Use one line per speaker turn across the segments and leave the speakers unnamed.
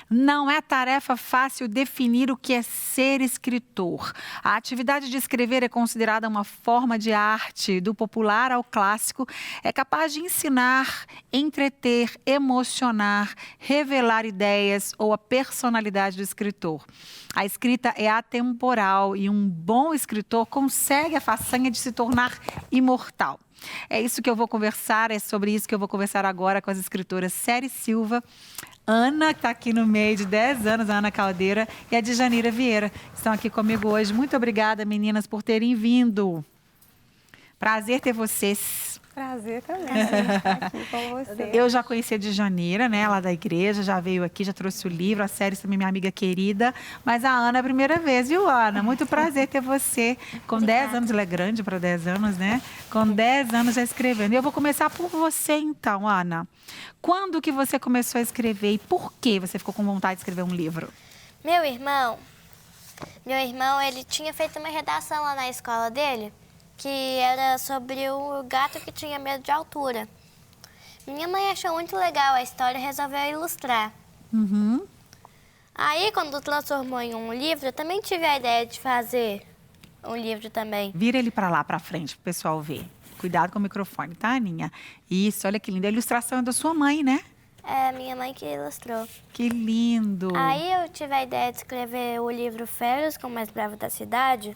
Não é tarefa fácil definir o que é ser escritor. A atividade de escrever é considerada uma forma de arte, do popular ao clássico. É capaz de ensinar, entreter, emocionar, revelar ideias ou a personalidade do escritor. A escrita é atemporal e um bom escritor consegue a façanha de se tornar imortal. É isso que eu vou conversar, é sobre isso que eu vou conversar agora com as escritoras Céry Silva, Ana, que está aqui no meio de 10 anos, a Ana Caldeira, e a Djanira Vieira, que estão aqui comigo hoje. Muito obrigada, meninas, por terem vindo. Prazer ter vocês.
Prazer também estar aqui com você.
Eu já conheci a Djanira, né, lá da igreja, já veio aqui, já trouxe o livro, a Céry também minha amiga querida, mas a Ana é a primeira vez, viu, Ana? Muito prazer ter você. Com 10 anos, ela é grande para 10 anos, né? Com 10 anos já escrevendo. E eu vou começar por você então, Ana. Quando que você começou a escrever e por que você ficou com vontade de escrever um livro?
Meu irmão, ele tinha feito uma redação lá na escola dele, que era sobre o gato que tinha medo de altura. Minha mãe achou muito legal a história e resolveu ilustrar. Aí, quando transformou em um livro, eu também tive a ideia de fazer um livro também.
Vira ele para lá, para frente, para o pessoal ver. Cuidado com o microfone, tá, Aninha? Isso, olha que lindo. A ilustração é da sua mãe, né?
É, minha mãe que ilustrou.
Que lindo.
Aí eu tive a ideia de escrever o livro Férias com o Mais Bravo da Cidade.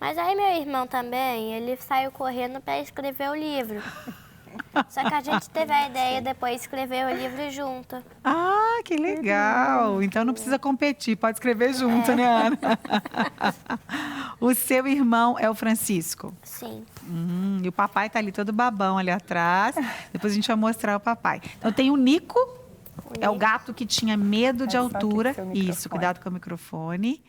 Mas aí meu irmão também, ele saiu correndo para escrever o livro. Só que a gente teve a ideia depois de escrever o livro junto.
Ah, que legal. Então não precisa competir, pode escrever junto, né, Ana? O seu irmão é o Francisco?
Sim.
E o papai tá ali todo babão ali atrás. Depois a gente vai mostrar o papai. Então tem o Nico, é o gato que tinha medo de altura. Isso, cuidado com o microfone.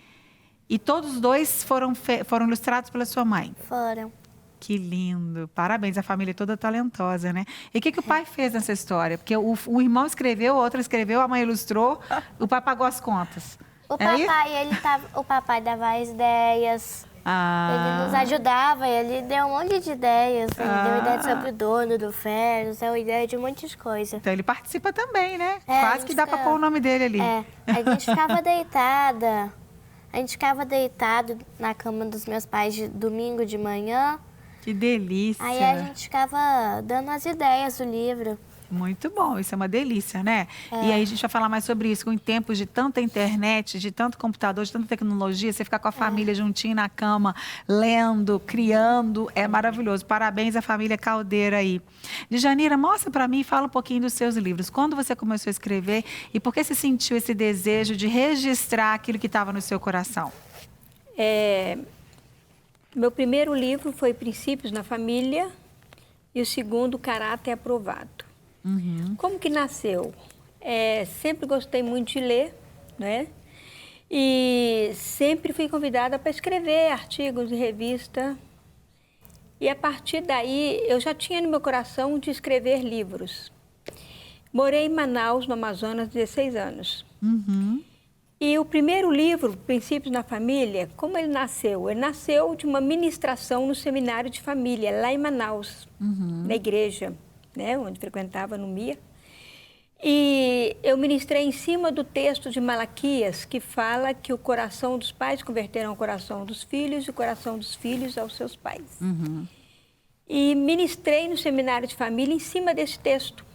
E todos os dois foram ilustrados pela sua mãe?
Foram.
Que lindo. Parabéns, a família é toda talentosa, né? E o que o pai fez nessa história? Porque o irmão escreveu, o outro escreveu, a mãe ilustrou, o pai pagou as contas.
O papai dava as ideias, ele nos ajudava, ele deu um monte de ideias. Ele deu ideia sobre o dono do Férias, deu ideia de um monte de coisa.
Então ele participa também, né?
É,
quase que dá para pôr o nome dele ali.
É, a gente ficava deitada. A gente ficava deitado na cama dos meus pais de domingo de manhã.
Que delícia.
Aí a gente ficava dando as ideias do livro.
Muito bom, isso é uma delícia, né? E aí a gente vai falar mais sobre isso. Em tempos de tanta internet, de tanto computador, de tanta tecnologia, você ficar com a família juntinho na cama, lendo, criando, é maravilhoso. Parabéns à família Caldeira aí. Djanira, mostra para mim e fala um pouquinho dos seus livros. Quando você começou a escrever e por que você sentiu esse desejo de registrar aquilo que estava no seu coração?
Meu primeiro livro foi Princípios na Família e o segundo, Caráter Aprovado. Como que nasceu? Sempre gostei muito de ler, né? E sempre fui convidada para escrever artigos de revista. E a partir daí, eu já tinha no meu coração de escrever livros. Morei em Manaus, no Amazonas, 16 anos. E o primeiro livro, Princípios na Família, como ele nasceu? Ele nasceu de uma ministração no seminário de família, lá em Manaus, na igreja, né, onde frequentava no MIA. E eu ministrei em cima do texto de Malaquias, que fala que o coração dos pais converterão o coração dos filhos e o coração dos filhos aos seus pais. E ministrei no seminário de família em cima desse texto.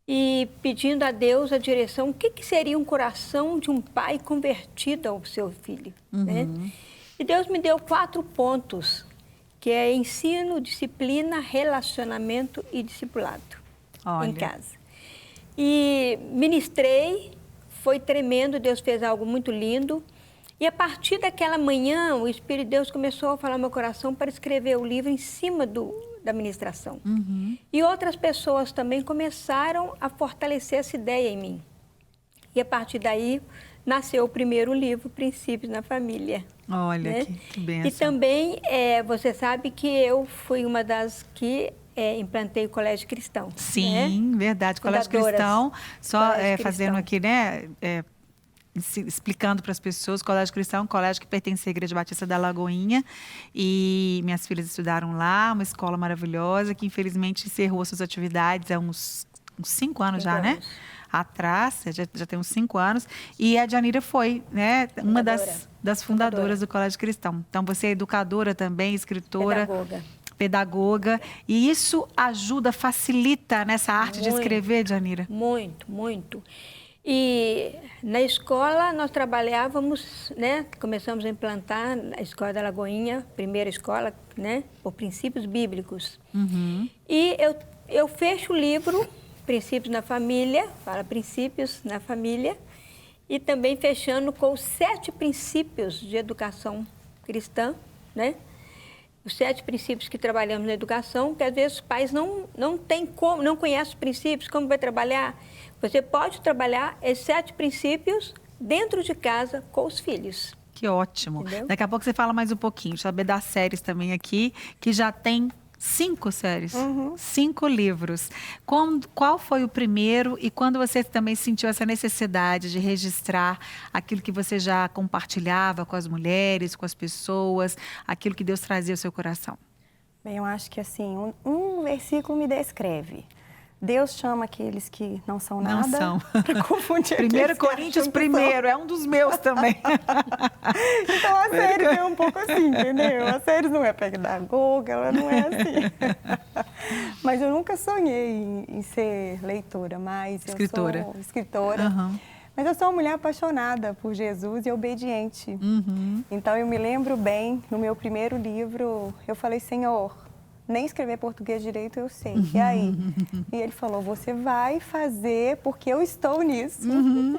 E pedindo a Deus a direção, o que seria um coração de um pai convertido ao seu filho, né? E Deus me deu 4 pontos, que é ensino, disciplina, relacionamento e discipulado.
Olha.
Em casa. E ministrei, foi tremendo, Deus fez algo muito lindo. E a partir daquela manhã, o Espírito de Deus começou a falar no meu coração para escrever o livro em cima da ministração. E outras pessoas também começaram a fortalecer essa ideia em mim. E a partir daí, nasceu o primeiro livro, Princípios na Família.
Olha,
né?
que bênção.
E também, você sabe que eu fui uma das que implantei o Colégio Cristão.
Sim,
né?
verdade. Colégio Cristão, só
Colégio
fazendo
Cristão.
aqui, né? Explicando para as pessoas, o Colégio Cristão é um colégio que pertence à Igreja Batista da Lagoinha e minhas filhas estudaram lá, uma escola maravilhosa que infelizmente encerrou suas atividades há uns uns 5 anos já,
5
né?
anos.
Atrás, já tem uns 5 anos. E a Janira foi, né, uma das fundadoras do Colégio Cristão. Então, você é educadora também, escritora. Pedagoga. E isso ajuda, facilita nessa arte de escrever, Janira?
Muito, muito. E na escola nós trabalhávamos, né? Começamos a implantar a Escola da Lagoinha, primeira escola, né? Por princípios bíblicos. E eu fecho o livro Princípios na Família, fala Princípios na Família, e também fechando com os 7 princípios de educação cristã, né? Os 7 princípios que trabalhamos na educação, que às vezes os pais não têm como, não conhecem os princípios, como vai trabalhar? Você pode trabalhar esses 7 princípios dentro de casa com os filhos.
Que ótimo.
Entendeu?
Daqui a pouco você fala mais um pouquinho. Deixa eu saber das séries também aqui, que já tem 5 séries, 5 livros. Qual foi o primeiro e quando você também sentiu essa necessidade de registrar aquilo que você já compartilhava com as mulheres, com as pessoas, aquilo que Deus trazia ao seu coração?
Bem, eu acho que assim, um versículo me descreve. Deus chama aqueles que não são nada.
Não são.
Para confundir
1 Coríntios primeiro, é um dos meus também.
Então a série é um pouco assim, entendeu? A série não é pedagoga, ela não é assim. Mas eu nunca sonhei em ser leitora, mas
escritora.
Eu sou escritora. Mas eu sou uma mulher apaixonada por Jesus e obediente. Então eu me lembro bem, no meu primeiro livro, eu falei, Senhor, nem escrever português direito eu sei. E aí? E ele falou, você vai fazer porque eu estou nisso.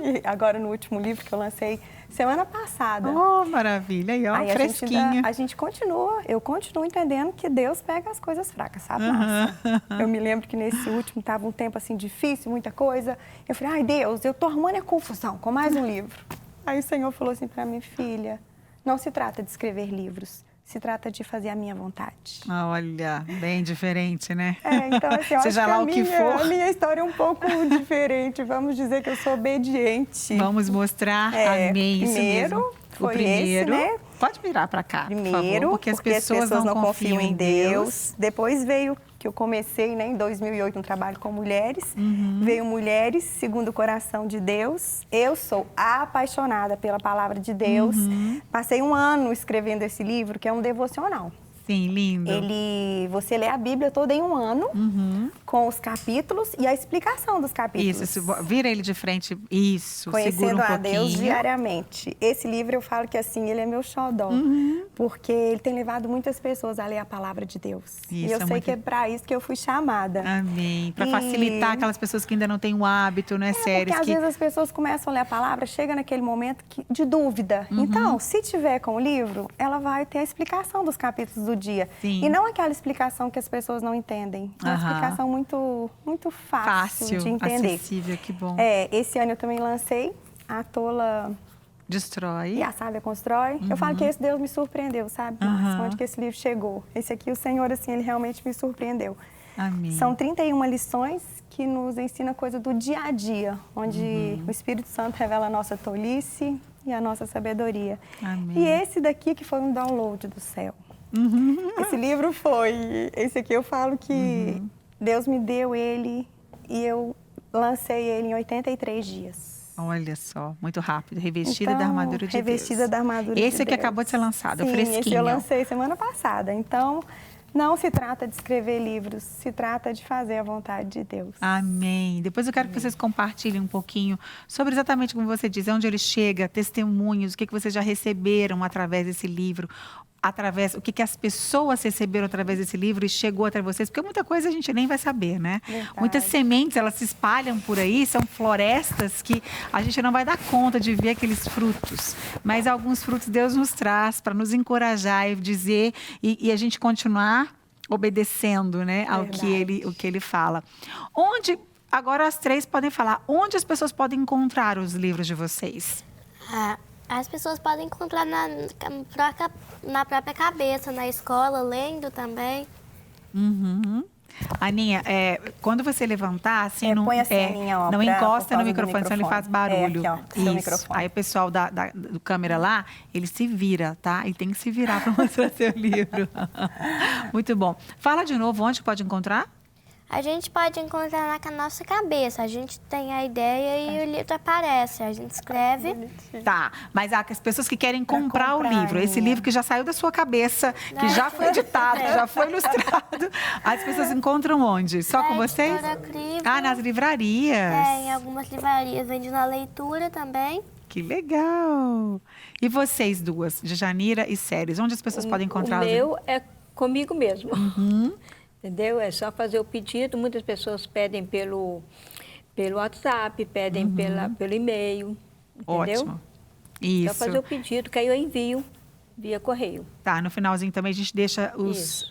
E agora no último livro que eu lancei semana passada.
Oh, maravilha. E ó,
aí
fresquinha.
A gente continua, eu continuo entendendo que Deus pega as coisas fracas, sabe, Márcia? Eu me lembro que nesse último estava um tempo assim difícil, muita coisa. Eu falei, ai Deus, eu tô arrumando a confusão com mais um livro. Aí o Senhor falou assim para mim, filha, não se trata de escrever livros. Se trata de fazer a minha vontade.
Olha, bem diferente, né?
Então assim, eu
Seja
acho
lá o que for.
A minha história é um pouco diferente. Vamos dizer que eu sou obediente.
Vamos mostrar, amém, isso
primeiro,
mesmo.
Foi
o primeiro,
esse, né?
Pode virar para cá,
Primeiro,
por favor, porque as pessoas não confiam em Deus.
Depois veio que eu comecei, né, em 2008, um trabalho com mulheres. Veio Mulheres, Segundo o Coração de Deus. Eu sou apaixonada pela palavra de Deus. Passei um ano escrevendo esse livro, que é um devocional.
Sim, lindo.
Você lê a Bíblia toda em um ano, com os capítulos e a explicação dos capítulos.
Isso, vira ele de frente, isso,
Conhecendo
segura um
a
pouquinho.
Deus diariamente. Esse livro eu falo que assim, ele é meu xodó, porque ele tem levado muitas pessoas a ler a palavra de Deus.
Isso,
e eu sei que é para isso que eu fui chamada.
Amém. Para facilitar aquelas pessoas que ainda não têm o hábito, né, séries.
Porque às vezes as pessoas começam a ler a palavra, chega naquele momento de dúvida. Então, se tiver com o livro, ela vai ter a explicação dos capítulos do dia.
Sim.
E não aquela explicação que as pessoas não entendem. É uma explicação muito, muito fácil de entender.
Acessível, que bom.
Esse ano eu também lancei A Tola
Destrói.
E a Sábia Constrói. Eu falo que esse Deus me surpreendeu, sabe? Onde que esse livro chegou. Esse aqui, o Senhor, assim, ele realmente me surpreendeu.
Amém.
São 31 lições que nos ensina coisa do dia a dia, onde o Espírito Santo revela a nossa tolice e a nossa sabedoria.
Amém.
E esse daqui que foi um download do céu. Esse livro esse aqui eu falo que Deus me deu ele e eu lancei ele em 83 dias.
Olha só, muito rápido. Revestida da armadura de Deus.
Revestida da armadura de Deus.
Esse aqui acabou de ser lançado,
Sim,
fresquinho.
Esse eu lancei semana passada. Então, não se trata de escrever livros, se trata de fazer a vontade de Deus.
Amém. Depois eu quero que vocês compartilhem um pouquinho sobre exatamente como você diz, onde ele chega, testemunhos, o que vocês já receberam através desse livro, o que as pessoas receberam através desse livro e chegou até vocês, porque muita coisa a gente nem vai saber, né?
Verdade.
Muitas sementes, elas se espalham por aí, são florestas que a gente não vai dar conta de ver aqueles frutos, mas alguns frutos Deus nos traz para nos encorajar e dizer, e a gente continuar obedecendo, né, ao que ele fala. Agora as três podem falar, onde as pessoas podem encontrar os livros de vocês?
As pessoas podem encontrar na própria cabeça, na escola, lendo também.
Aninha, quando você levantar, assim,
põe assim, Aninha, ó,
não encosta no microfone, senão ele faz barulho.
Aqui, ó, seu microfone.
Aí o pessoal do câmera lá, ele se vira, tá? E tem que se virar para mostrar seu livro. Muito bom. Fala de novo, onde pode encontrar?
A gente pode encontrar na nossa cabeça. A gente tem a ideia e o livro aparece. A gente escreve.
Tá, mas as pessoas que querem comprar o livro, esse livro que já saiu da sua cabeça, que já foi editado, que já foi ilustrado, as pessoas encontram onde? Só com vocês? Nas livrarias.
Em algumas livrarias. Vende na leitura também.
Que legal! E vocês duas, Djanira e Séries, onde as pessoas podem encontrar?
O meu é comigo mesmo. Entendeu? É só fazer o pedido. Muitas pessoas pedem pelo WhatsApp, pedem pelo e-mail. Entendeu?
Ótimo. Isso.
Só fazer o pedido, que aí eu envio via correio.
Tá, no finalzinho também a gente deixa os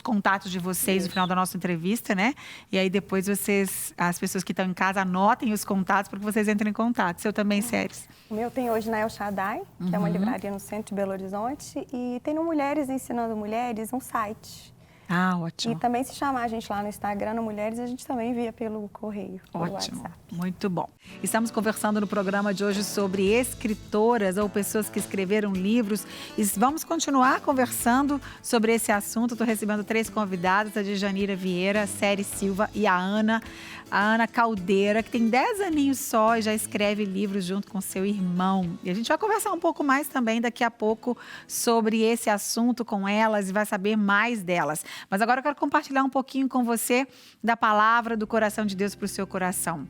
contatos de vocês no final da nossa entrevista, né? E aí depois as pessoas que estão em casa, anotem os contatos para que vocês entrem em contato. Seu também, Séries?
O meu tem hoje na El Shaddai, que é uma livraria no centro de Belo Horizonte. E tem no Mulheres Ensinando Mulheres, um site.
Ah, ótimo.
E também se chamar a gente lá no Instagram, no Mulheres, a gente também envia pelo correio, pelo
Ótimo,
WhatsApp.
muito bom. Estamos conversando no programa de hoje sobre escritoras ou pessoas que escreveram livros. E vamos continuar conversando sobre esse assunto. Estou recebendo 3 convidadas, a Djanira Vieira, a Séries Silva e a Ana Caldeira, que tem 10 aninhos só e já escreve livros junto com seu irmão. E a gente vai conversar um pouco mais também daqui a pouco sobre esse assunto com elas e vai saber mais delas. Mas agora eu quero compartilhar um pouquinho com você da palavra do coração de Deus para o seu coração.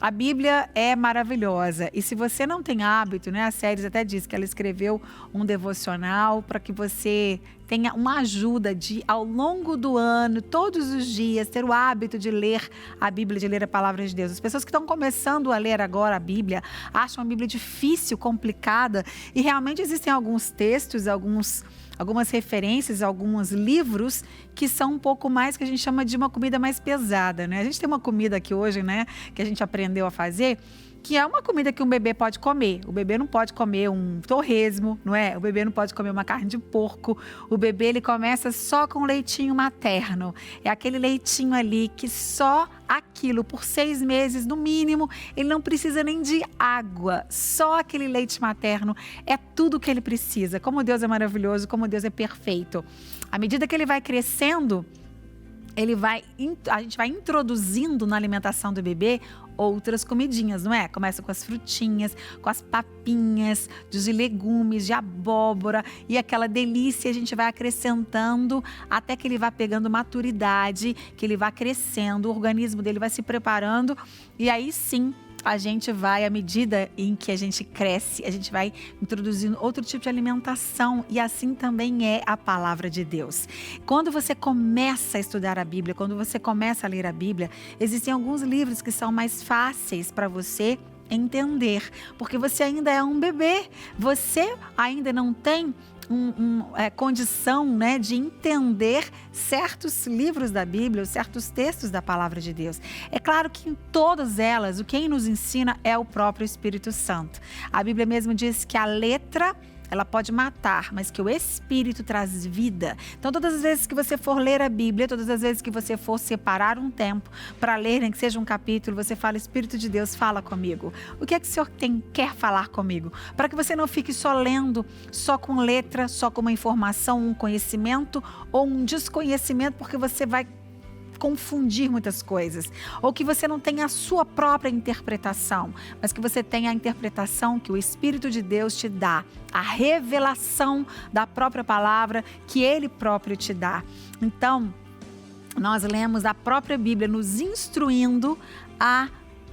A Bíblia é maravilhosa e se você não tem hábito, né? A Séries até disse que ela escreveu um devocional para que você tenha uma ajuda de, ao longo do ano, todos os dias, ter o hábito de ler a Bíblia, de ler a palavra de Deus. As pessoas que estão começando a ler agora a Bíblia acham a Bíblia difícil, complicada e realmente existem alguns textos, algumas referências, alguns livros que são um pouco mais, que a gente chama de uma comida mais pesada, né? A gente tem uma comida aqui hoje, né, que a gente aprendeu a fazer, que é uma comida que um bebê pode comer. O bebê não pode comer um torresmo, não é? O bebê não pode comer uma carne de porco. O bebê, ele começa só com leitinho materno. É aquele leitinho ali que só aquilo, por 6 meses no mínimo, ele não precisa nem de água. Só aquele leite materno é tudo que ele precisa. Como Deus é maravilhoso, como Deus é perfeito. À medida que ele vai crescendo, a gente vai introduzindo na alimentação do bebê outras comidinhas, não é? Começa com as frutinhas, com as papinhas, de legumes, de abóbora e aquela delícia a gente vai acrescentando até que ele vá pegando maturidade, que ele vá crescendo, o organismo dele vai se preparando e aí sim a gente vai, à medida em que a gente cresce, a gente vai introduzindo outro tipo de alimentação e assim também é a palavra de Deus. Quando você começa a estudar a Bíblia, quando você começa a ler a Bíblia, existem alguns livros que são mais fáceis para você entender, porque você ainda é um bebê, você ainda não tem condição, né, de entender certos livros da Bíblia, certos textos da palavra de Deus. É claro que em todas elas, quem nos ensina é o próprio Espírito Santo. A Bíblia mesmo diz que a letra, ela pode matar, mas que o Espírito traz vida. Então, todas as vezes que você for ler a Bíblia, todas as vezes que você for separar um tempo para ler, nem que seja um capítulo, você fala, Espírito de Deus, fala comigo. O que é que o Senhor quer falar comigo? Para que você não fique só lendo, só com letra, só com uma informação, um conhecimento ou um desconhecimento, porque você vai confundir muitas coisas, ou que você não tenha a sua própria interpretação, mas que você tenha a interpretação que o Espírito de Deus te dá, a revelação da própria palavra que Ele próprio te dá. Então, nós lemos a própria Bíblia nos instruindo a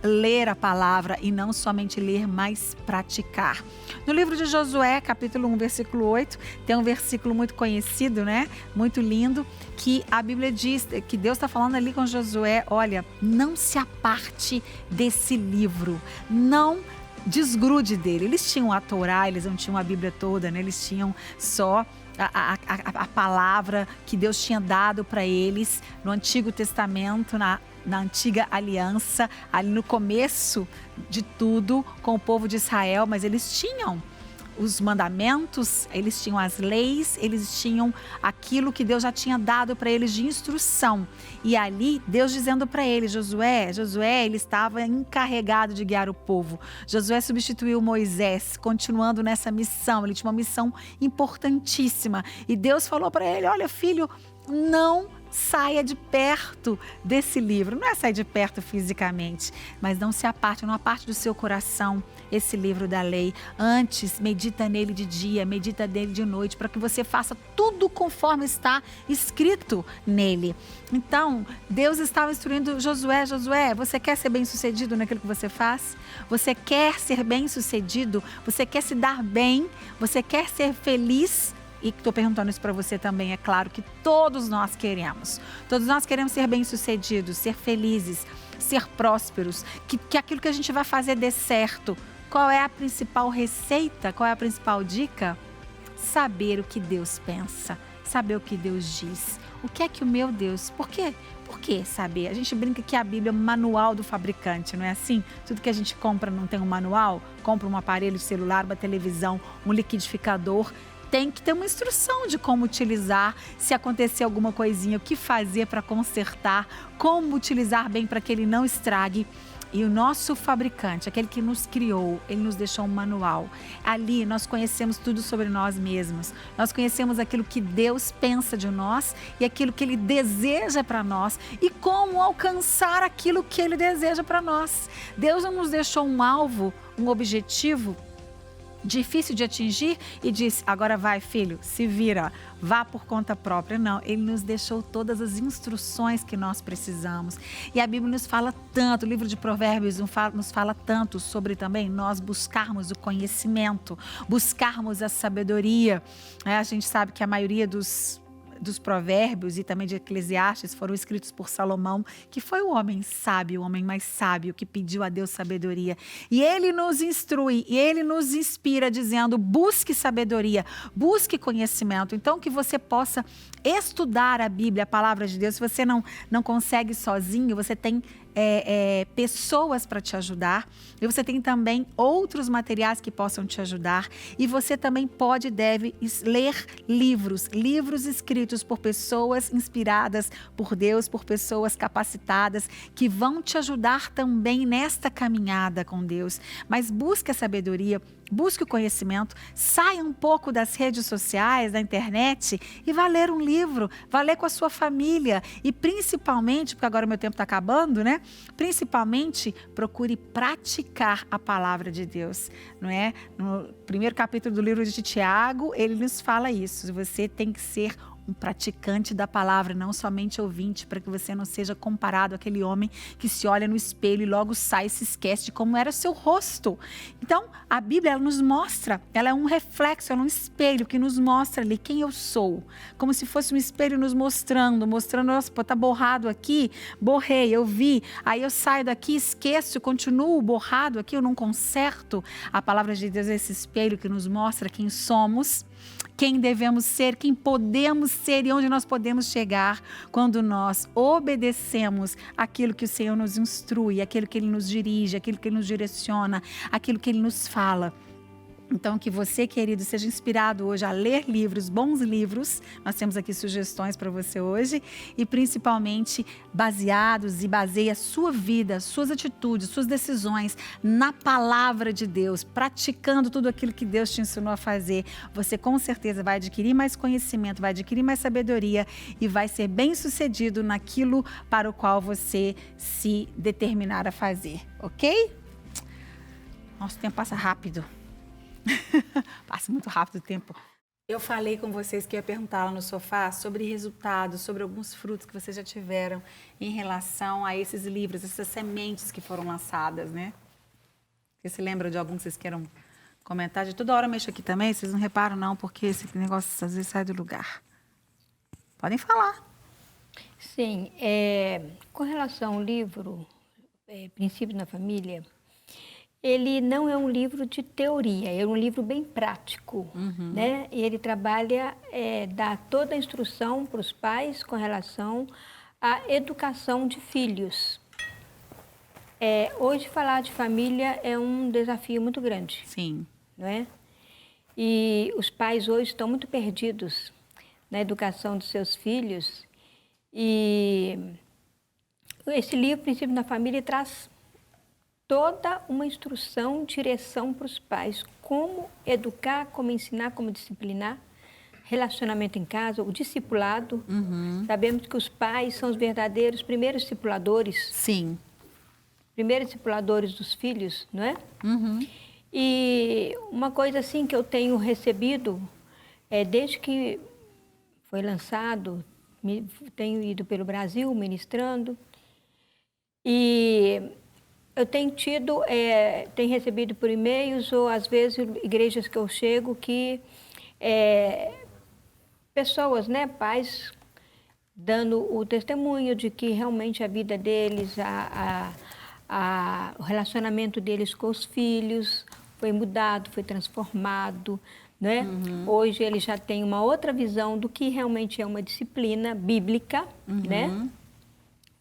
ler a palavra e não somente ler, mas praticar. No livro de Josué, capítulo 1, versículo 8, tem um versículo muito conhecido, né? Muito lindo, que a Bíblia diz, que Deus está falando ali com Josué, olha, não se aparte desse livro, não desgrude dele. Eles tinham a Torá, eles não tinham a Bíblia toda, né? Eles tinham só a palavra que Deus tinha dado para eles no Antigo Testamento, na antiga aliança, ali no começo de tudo com o povo de Israel, mas eles tinham os mandamentos, eles tinham as leis, eles tinham aquilo que Deus já tinha dado para eles de instrução. E ali, Deus dizendo para eles, Josué, ele estava encarregado de guiar o povo. Josué substituiu Moisés, continuando nessa missão. Ele tinha uma missão importantíssima. E Deus falou para ele, olha filho, não saia de perto desse livro. Não é sair de perto fisicamente, mas não se aparte, não aparte do seu coração esse livro da lei. Antes, medita nele de dia, medita nele de noite, para que você faça tudo conforme está escrito nele. Então, Deus estava instruindo Josué: Josué, você quer ser bem-sucedido naquilo que você faz? Você quer ser bem-sucedido? Você quer se dar bem? Você quer ser feliz? E estou perguntando isso para você também, é claro que todos nós queremos. Todos nós queremos ser bem-sucedidos, ser felizes, ser prósperos, que aquilo que a gente vai fazer dê certo. Qual é a principal receita? Qual é a principal dica? Saber o que Deus pensa, saber o que Deus diz. O que é que o meu Deus... Por quê? Por que saber? A gente brinca que a Bíblia é um manual do fabricante, não é assim? Tudo que a gente compra não tem um manual? Compra um aparelho de celular, uma televisão, um liquidificador... Tem que ter uma instrução de como utilizar, se acontecer alguma coisinha, o que fazer para consertar, como utilizar bem para que ele não estrague. E o nosso fabricante, aquele que nos criou, ele nos deixou um manual. Ali nós conhecemos tudo sobre nós mesmos. Nós conhecemos aquilo que Deus pensa de nós e aquilo que Ele deseja para nós e como alcançar aquilo que Ele deseja para nós. Deus não nos deixou um alvo, um objetivo difícil de atingir e disse: agora vai, filho, se vira, vá por conta própria. Não, ele nos deixou todas as instruções que nós precisamos. E a Bíblia nos fala tanto, o livro de Provérbios nos fala tanto sobre também nós buscarmos o conhecimento, buscarmos a sabedoria. A gente sabe que a maioria dos provérbios e também de Eclesiastes foram escritos por Salomão, que foi o homem sábio, o homem mais sábio, que pediu a Deus sabedoria. E ele nos instrui, e ele nos inspira dizendo: busque sabedoria, busque conhecimento. Então, que você possa estudar a Bíblia, a palavra de Deus. Se você não consegue sozinho, você tem pessoas para te ajudar, e você tem também outros materiais que possam te ajudar, e você também pode e deve ler livros escritos por pessoas inspiradas por Deus, por pessoas capacitadas, que vão te ajudar também nesta caminhada com Deus. Mas busque a sabedoria, busque o conhecimento, saia um pouco das redes sociais, da internet e vá ler um livro, vá ler com a sua família e principalmente, porque agora o meu tempo está acabando, né? Principalmente, procure praticar a palavra de Deus, não é? No primeiro capítulo do livro de Tiago, ele nos fala isso: você tem que ser um praticante da palavra, não somente ouvinte, para que você não seja comparado àquele homem que se olha no espelho e logo sai e se esquece de como era o seu rosto. Então, a Bíblia, ela nos mostra, ela é um reflexo, ela é um espelho que nos mostra ali quem eu sou, como se fosse um espelho nos mostrando, nossa, pô, tá borrado aqui, borrei, eu vi, aí eu saio daqui, esqueço, continuo borrado aqui, eu não conserto. A palavra de Deus é esse espelho que nos mostra quem somos, quem devemos ser, quem podemos ser e onde nós podemos chegar quando nós obedecemos aquilo que o Senhor nos instrui, aquilo que Ele nos dirige, aquilo que Ele nos direciona, aquilo que Ele nos fala. Então, que você, querido, seja inspirado hoje a ler livros, bons livros. Nós temos aqui sugestões para você hoje e principalmente baseados e baseie a sua vida, suas atitudes, suas decisões na palavra de Deus, praticando tudo aquilo que Deus te ensinou a fazer. Você com certeza vai adquirir mais conhecimento, vai adquirir mais sabedoria e vai ser bem-sucedido naquilo para o qual você se determinar a fazer, ok? Nosso tempo passa rápido. Passa muito rápido o tempo. Eu falei com vocês que ia perguntar lá no sofá sobre resultados, sobre alguns frutos que vocês já tiveram em relação a esses livros, essas sementes que foram lançadas, né? Vocês se lembram de algum que vocês queiram comentar? De toda hora eu mexo aqui também, vocês não reparam não, porque esse negócio às vezes sai do lugar. Podem falar.
Sim, com relação ao livro Princípios na Família, ele não é um livro de teoria, é um livro bem prático, né? E ele trabalha, dá toda a instrução para os pais com relação à educação de filhos. Hoje, falar de família é um desafio muito grande.
Sim.
Não é? E os pais hoje estão muito perdidos na educação dos seus filhos. E esse livro, Princípios na Família, traz toda uma instrução, direção para os pais, como educar, como ensinar, como disciplinar, relacionamento em casa, o discipulado. Sabemos que os pais são os verdadeiros primeiros discipuladores.
Sim.
Primeiros discipuladores dos filhos, não é? E uma coisa assim que eu tenho recebido, desde que foi lançado, tenho ido pelo Brasil ministrando, e eu tenho recebido por e-mails ou às vezes igrejas que eu chego que pessoas, né, pais, dando o testemunho de que realmente a vida deles, o relacionamento deles com os filhos foi mudado, foi transformado, né? Hoje eles já têm uma outra visão do que realmente é uma disciplina bíblica, né?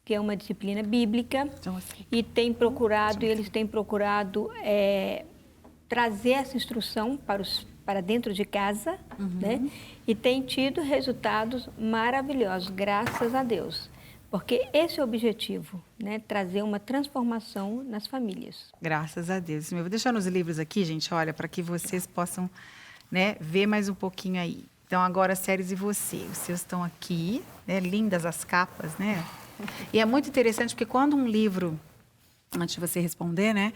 Que é uma disciplina bíblica, e eles têm procurado trazer essa instrução para dentro de casa, né? E tem tido resultados maravilhosos, graças a Deus. Porque esse é o objetivo, né? Trazer uma transformação nas famílias.
Graças a Deus. Eu vou deixar nos livros aqui, gente, olha, para que vocês possam, né, ver mais um pouquinho aí. Então, agora, Séries e Você. Os seus estão aqui, né? Lindas as capas, né? E é muito interessante porque quando um livro, antes de você responder, né?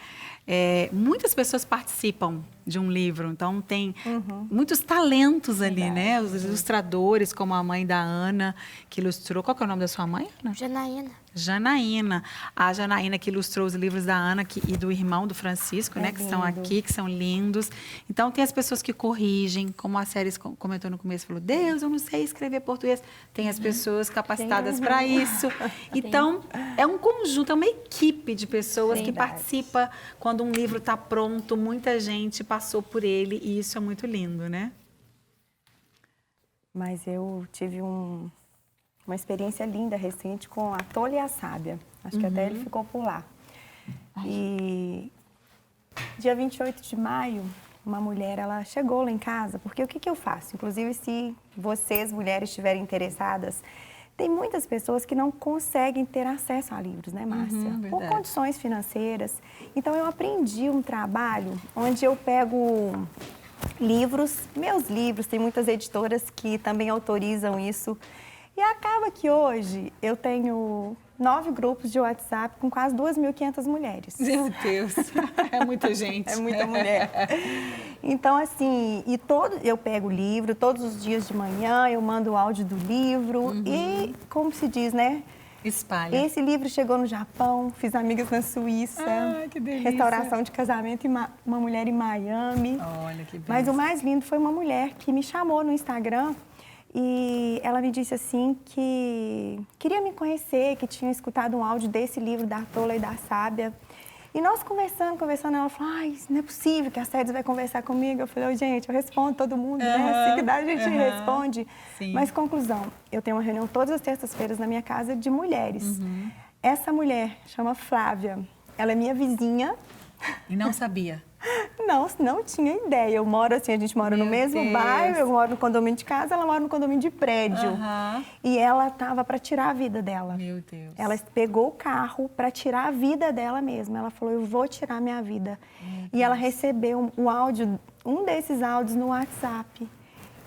Muitas pessoas participam de um livro, então tem muitos talentos ali, né? Os ilustradores, como a mãe da Ana, que ilustrou. Qual que é o nome da sua mãe, Ana?
Janaína.
Janaína. A Janaína que ilustrou os livros da Ana e do irmão do Francisco, né? Que estão aqui, que são lindos. Então, tem as pessoas que corrigem, como a Séries comentou no começo, falou, Deus, eu não sei escrever português. Tem as pessoas capacitadas para isso. Então, é um conjunto, é uma equipe de pessoas que participa quando um livro está pronto, muita gente passou por ele e isso é muito lindo, né?
Mas eu tive uma experiência linda recente com a Tola e a Sábia. Acho que até ele ficou por lá. E dia 28 de maio, uma mulher, ela chegou lá em casa, porque o que eu faço? Inclusive, se vocês, mulheres, estiverem interessadas, tem muitas pessoas que não conseguem ter acesso a livros, né, Márcia? Por condições financeiras. Então, eu aprendi um trabalho onde eu pego livros, meus livros, tem muitas editoras que também autorizam isso. E acaba que hoje eu tenho 9 grupos de WhatsApp com quase 2.500 mulheres.
Meu Deus, é muita gente.
É muita mulher. Então, assim, eu pego o livro, todos os dias de manhã eu mando o áudio do livro e, como se diz, né?
Espalha.
Esse livro chegou no Japão, fiz amigas na Suíça.
Que delícia.
Restauração de casamento, uma mulher em Miami.
Olha, que beleza.
Mas o mais lindo foi uma mulher que me chamou no Instagram e ela me disse assim que queria me conhecer, que tinha escutado um áudio desse livro da Tola e da Sábia. E nós conversando, ela falou, isso não é possível que a Séries vai conversar comigo. Eu falei, gente, eu respondo todo mundo, né? Assim que dá, a gente responde. Sim. Mas, conclusão, eu tenho uma reunião todas as terças-feiras na minha casa de mulheres. Essa mulher chama Flávia, ela é minha vizinha.
E não sabia?
Não tinha ideia. Eu moro assim, a gente mora no mesmo bairro, eu moro no condomínio de casa, ela mora no condomínio de prédio. E ela estava para tirar a vida dela.
Meu Deus. Ela
pegou o carro para tirar a vida dela mesma. Ela falou, eu vou tirar minha vida. E ela recebeu um desses áudios no WhatsApp.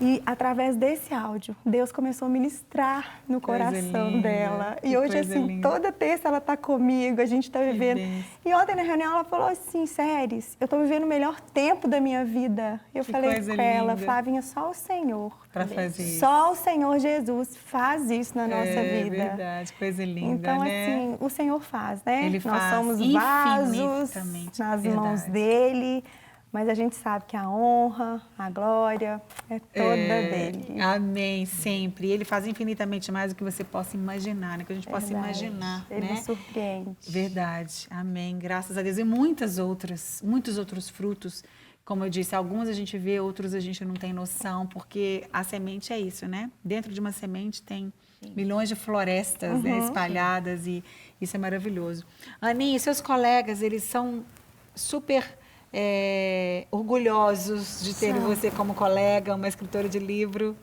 E através desse áudio, Deus começou a ministrar no coração dela. E hoje, assim, toda terça ela está comigo, a gente está vivendo. E ontem na reunião ela falou assim, Séries, eu estou vivendo o melhor tempo da minha vida. Eu falei com ela, Flavinha, só o Senhor.
Para fazer isso.
Só o Senhor Jesus faz isso na nossa vida.
É verdade, coisa linda,
então,
né?
assim, o Senhor faz, né?
Ele
Nós
faz
somos vasos nas mãos dele. Mas a gente sabe que a honra, a glória é toda dele.
Amém, sempre. Ele faz infinitamente mais do que você possa imaginar, né? Que a gente possa imaginar,
Ele
né?
nos surpreende.
Verdade. Amém. Graças a Deus. E muitos outros frutos. Como eu disse, alguns a gente vê, outros a gente não tem noção, porque a semente é isso, né? Dentro de uma semente tem milhões de florestas, né, espalhadas e isso é maravilhoso. Aninha, seus colegas, eles são super orgulhosos de ter você como colega, uma escritora de livro.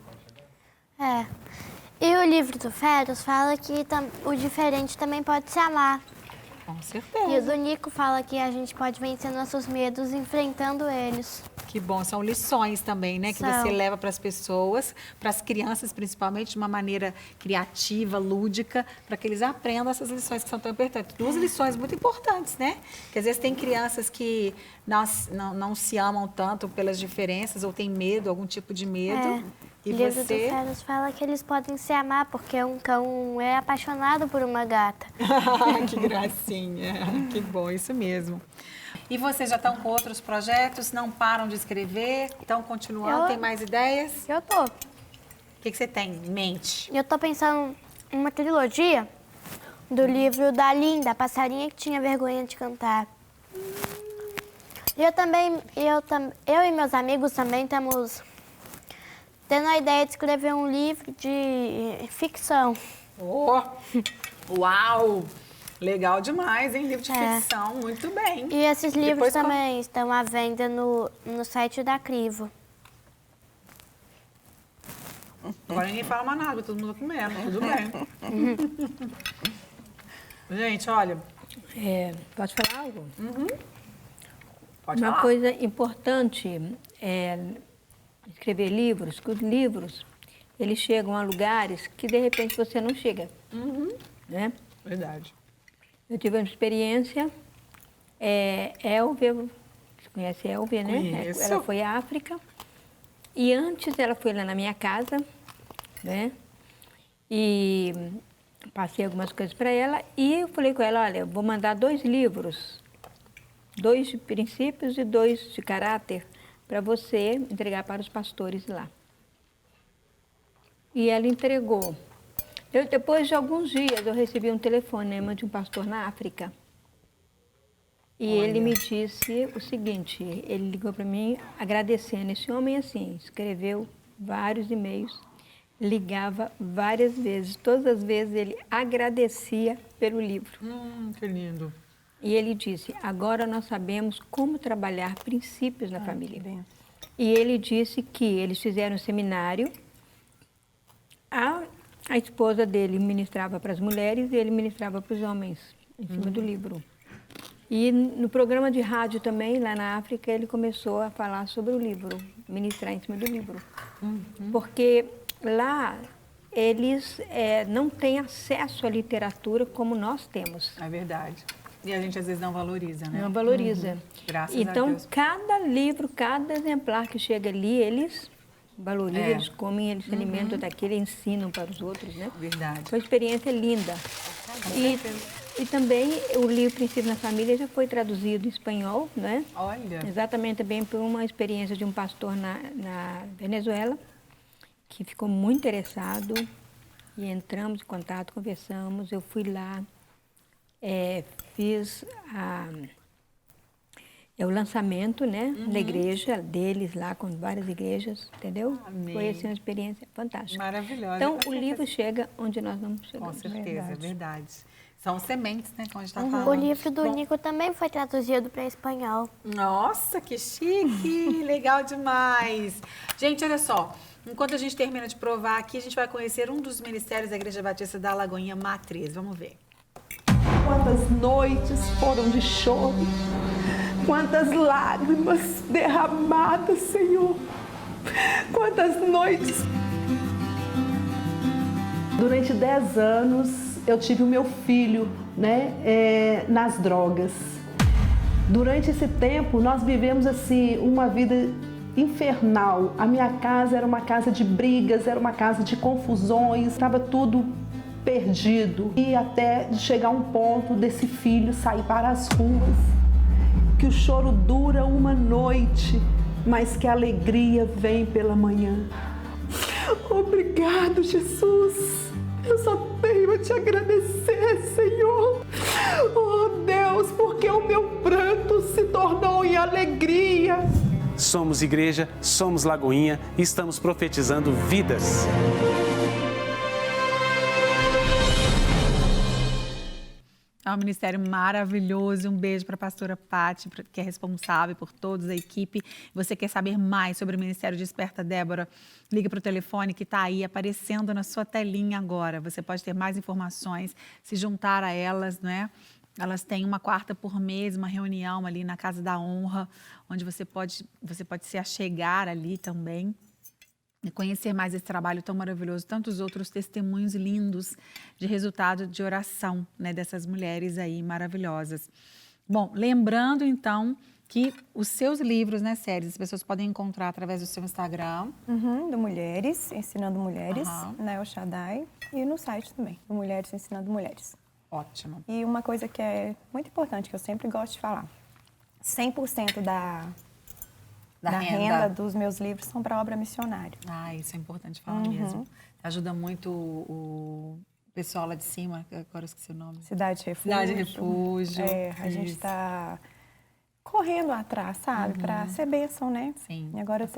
E o livro do Feros fala que o diferente também pode se amar.
Com certeza.
E o do Nico fala que a gente pode vencer nossos medos enfrentando eles.
Que bom, são lições também, né? Que
São.
você leva para as pessoas, para as crianças principalmente, de uma maneira criativa, lúdica, para que eles aprendam essas lições que são tão importantes. Duas lições muito importantes, né? Que às vezes tem crianças que não se amam tanto pelas diferenças ou tem medo, algum tipo de medo. E
O livro
você...
do Feras fala que eles podem se amar, porque um cão é apaixonado por uma gata.
Que gracinha, que bom, isso mesmo. E vocês já estão com outros projetos? Não param de escrever? Estão continuando? Tem mais ideias?
Eu tô.
O que você tem em mente?
Eu tô pensando em uma trilogia do livro da Linda, a passarinha que tinha vergonha de cantar. Eu e meus amigos também estamos tendo a ideia de escrever um livro de ficção.
Oh, uau! Legal demais, hein? Livro de ficção, muito bem.
E esses livros
Depois
também estão à venda no site da Crivo.
Agora ninguém fala mais nada, todo mundo comendo, tudo bem. Gente, olha...
Posso falar algo?
Pode
Uma
falar.
coisa importante é escrever livros, que os livros, eles chegam a lugares que, de repente, você não chega. Né?
Verdade.
Eu tive uma experiência, Elvia, você conhece a Elvia, né?
Conheço.
Ela foi à África e antes ela foi lá na minha casa, né? E passei algumas coisas para ela e eu falei com ela, olha, eu vou mandar 2 livros, 2 de princípios e 2 de caráter, para você entregar para os pastores lá. E ela entregou. Depois de alguns dias, eu recebi um telefonema de um pastor na África. E ele me disse o seguinte, ele ligou para mim agradecendo. Esse homem, assim, escreveu vários e-mails, ligava várias vezes. Todas as vezes ele agradecia pelo livro.
Que lindo.
E ele disse, agora nós sabemos como trabalhar princípios na família. E ele disse que eles fizeram um seminário, a esposa dele ministrava para as mulheres e ele ministrava para os homens, em cima do livro. E no programa de rádio também, lá na África, ele começou a falar sobre o livro, ministrar em cima do livro. Porque lá eles não têm acesso à literatura como nós temos.
É verdade. E a gente às vezes não valoriza, né?
Não valoriza.
Graças a
Então,
Deus.
cada livro, cada exemplar que chega ali, eles valorizam, eles comem, eles se alimentam daquilo, ensinam para os outros, né?
Verdade.
Foi uma experiência linda. E também o livro Princípio na Família já foi traduzido em espanhol, né?
Olha.
Exatamente também por uma experiência de um pastor na Venezuela, que ficou muito interessado e entramos em contato, conversamos, eu fui lá, fiz o lançamento, né, da igreja deles lá, com várias igrejas, entendeu?
Amém.
Foi assim, uma experiência fantástica.
Maravilhosa.
Então, o livro chega onde nós não
Com
chegamos.
certeza, é verdade. São sementes, né, como a gente está falando.
O livro do
Bom,
Nico também foi traduzido para espanhol.
Nossa, que chique! Legal demais! Gente, olha só. Enquanto a gente termina de provar aqui, a gente vai conhecer um dos ministérios da Igreja Batista da Lagoinha Matriz. Vamos ver.
Quantas noites foram de choro, quantas lágrimas derramadas, Senhor. Quantas noites. Durante 10 anos eu tive o meu filho, né, nas drogas. Durante esse tempo nós vivemos assim uma vida infernal. A minha casa era uma casa de brigas, era uma casa de confusões, estava tudo perdido. E até chegar um ponto desse filho sair para as ruas, que o choro dura uma noite, mas que a alegria vem pela manhã. Obrigado, Jesus. Eu só tenho a te agradecer, Senhor. Oh, Deus, porque o meu pranto se tornou em alegria.
Somos igreja, somos Lagoinha e estamos profetizando vidas.
É um ministério maravilhoso. Um beijo para a pastora Pati, que é responsável por todos, a equipe. Você quer saber mais sobre o Ministério Desperta Débora? Liga para o telefone que está aí aparecendo na sua telinha agora. Você pode ter mais informações, se juntar a elas, não é? Elas têm uma quarta por mês, uma reunião ali na Casa da Honra, onde você pode se achegar ali também e conhecer mais esse trabalho tão maravilhoso, tantos outros testemunhos lindos de resultado de oração, né, dessas mulheres aí maravilhosas. Bom, lembrando então que os seus livros, né, Séries, as pessoas podem encontrar através do seu Instagram.
Do Mulheres, Ensinando Mulheres, na El Shaddai, e no site também, do Mulheres Ensinando Mulheres.
Ótimo.
E uma coisa que é muito importante, que eu sempre gosto de falar, 100% da renda dos meus livros são para obra missionária.
Isso é importante falar mesmo. Ajuda muito o pessoal lá de cima, agora eu esqueci o nome.
Cidade de Refúgio.
Cidade de Refúgio.
A gente está correndo atrás, sabe? Para ser bênção, né?
Sim,
e agora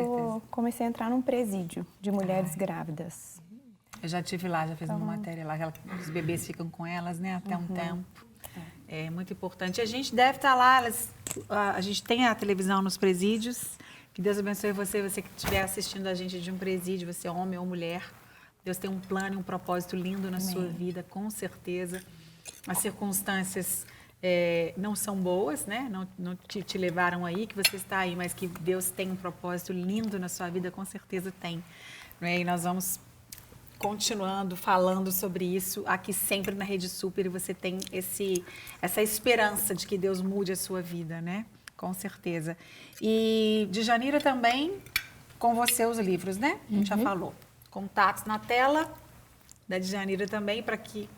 comecei a entrar num presídio de mulheres grávidas.
Eu já estive lá, já fiz uma matéria lá, os bebês ficam com elas, né, até um tempo. É muito importante. A gente deve estar lá, a gente tem a televisão nos presídios. Que Deus abençoe você que estiver assistindo a gente de um presídio, você é homem ou mulher. Deus tem um plano e um propósito lindo na sua vida, com certeza. As circunstâncias não são boas, né? Não te levaram aí, que você está aí, mas que Deus tem um propósito lindo na sua vida, com certeza tem. E nós vamos continuando falando sobre isso aqui sempre na Rede Super, e você tem essa esperança de que Deus mude a sua vida, né? Com certeza. E de Janira também, com você os livros, né? A gente já falou. Contatos na tela da Djanira também, para que...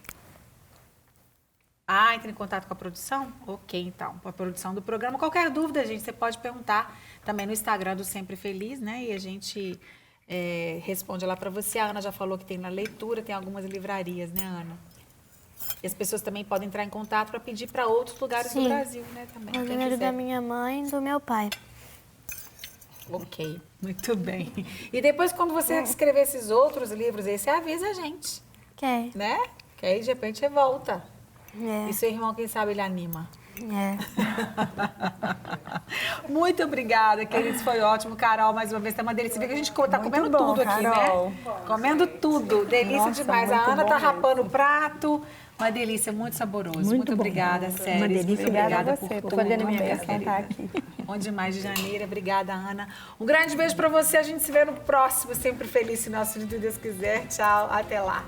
entre em contato com a produção? Ok, então, com a produção do programa. Qualquer dúvida, gente, você pode perguntar também no Instagram do Sempre Feliz, né? E a gente responde lá para você. A Ana já falou que tem na leitura, tem algumas livrarias, né, Ana? E as pessoas também podem entrar em contato para pedir para outros lugares do Brasil, né? Também.
O número da minha mãe e do meu pai.
Ok, muito bem. E depois, quando você escrever esses outros livros aí, você avisa a gente.
Ok.
Né? Que aí, de repente, você volta.
É.
E seu irmão, quem sabe, ele anima.
É.
Muito obrigada, queridos. Foi ótimo. Carol, mais uma vez, tá uma delícia. Você vê que a gente tá comendo
bom,
tudo aqui,
Carol.
né? Comendo tudo. Delícia.
Nossa,
demais. A
muito
Ana
bom
tá
mesmo.
rapando o prato. Uma delícia, muito saboroso. Muito obrigada, Séries.
Uma delícia.
Obrigada
a
por
você,
tudo.
fazendo a minha
bênção
casa.
estar aqui.
Bom demais, de Janeiro. Obrigada, Ana. Um grande beijo pra você. A gente se vê no próximo. Sempre feliz, se nosso filho de Deus quiser. Tchau. Até lá.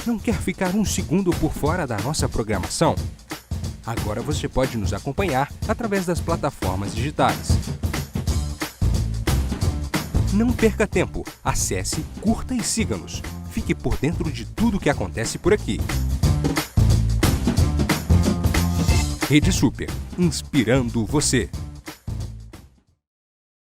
Não quer ficar um segundo por fora da nossa programação? Agora você pode nos acompanhar através das plataformas digitais. Não perca tempo. Acesse, curta e siga-nos. Fique por dentro de tudo o que acontece por aqui. Rede Super, inspirando você.